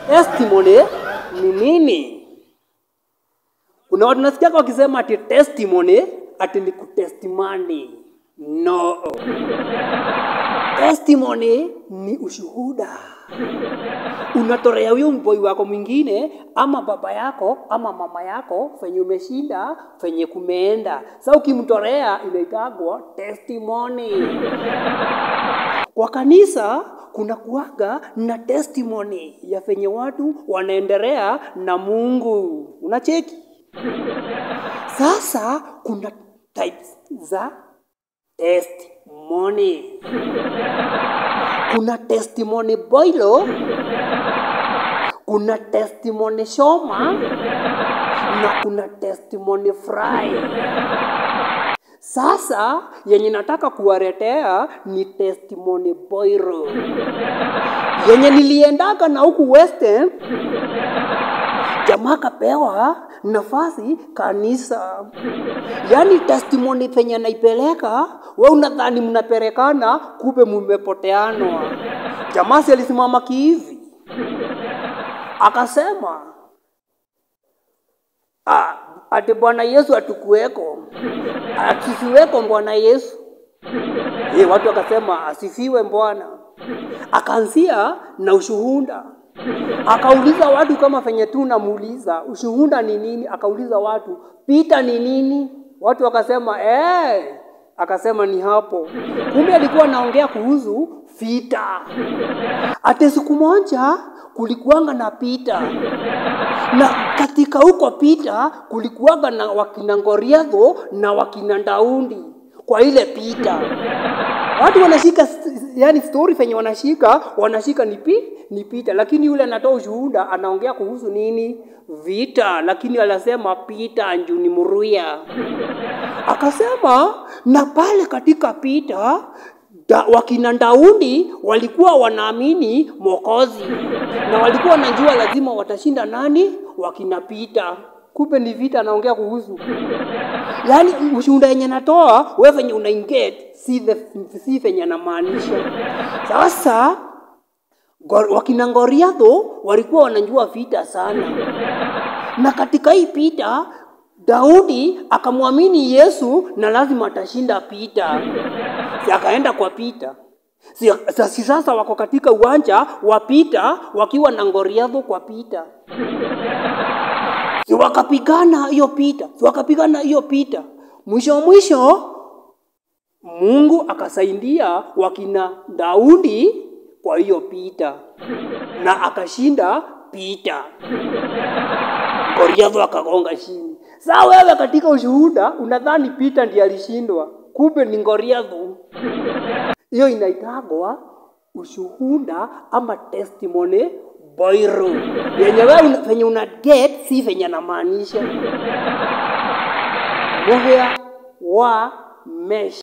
Testimony ni nini? Kuna watu nasikia wakisema ati testimony ati ni kutestimony. No. Testimony ni ushuhuda. Unatorea huyo mpoi wako mwingine ama baba yako ama mama yako fenye umeshinda, fenye kumeenda. Sasa ukimtorea inaitagwa testimony. Kwa kanisa kuna kuwaga na testimony ya fenye watu wanaendelea na Mungu. Unacheki? Sasa kuna types za testimony. Kuna testimony boilo, kuna testimony shoma, na kuna testimony fry. Sasa yenye nataka kuwaretea ni testimony boilo. Yenye niliendaka na huku Western, jamaa kapewa nafasi kanisa. Yani testimony penye naipeleka, wewe unadhani mnapelekana, kumbe mmepoteanwa. Jamaa si alisimama kihivi. Akasema, ati Bwana Yesu atukuweko. Asifiweko Bwana Yesu. Watu wakasema asifiwe Bwana. Akaanzia na ushuhuda. Akauliza watu kama fenye tu namuuliza, ushuhuda ni nini? Akauliza watu, pita ni nini? Watu wakasema, akasema ni hapo. Kumbe alikuwa anaongea kuhusu vita. Ate siku moja kulikuwanga na pita. Na katika huko pita kulikuwanga na wakina Goliathi na wakina Daudi kwa ile pita. Watu wanashika, yani story fenye wanashika ni pita, lakini yule anatoa ushuhuda anaongea kuhusu nini? Vita, lakini anasema pita njuni muruya. Akasema na pale katika pita wakina Daudi walikuwa wanaamini Mwokozi na walikuwa wanajua lazima watashinda nani? Wakina pita. Kumbe ni vita anaongea kuhusu. Yani ushuhuda yenye natoa wewe venye unainget si venye namaanisha. Sasa wakina Goliathi walikuwa wanajua vita sana. Na katika hii pita Daudi akamwamini Yesu na lazima atashinda pita. Si akaenda kwa pita. Sasa wako katika uwanja wa pita wakiwa na Goliathi kwa pita. Si wakapigana hiyo pita. Mwisho Mungu akasaidia wakina Daudi kwa hiyo pita. Na akashinda pita. Goliathi akagonga chini. Sasa wewe katika ushuhuda unadhani pita ndiye alishindwa. Kumbe ni Goliathi. Hiyo inaitagwa ushuhuda ama testimony boiro. Yenye wewe venye una get si venye namaanisha. Moja wa mesh.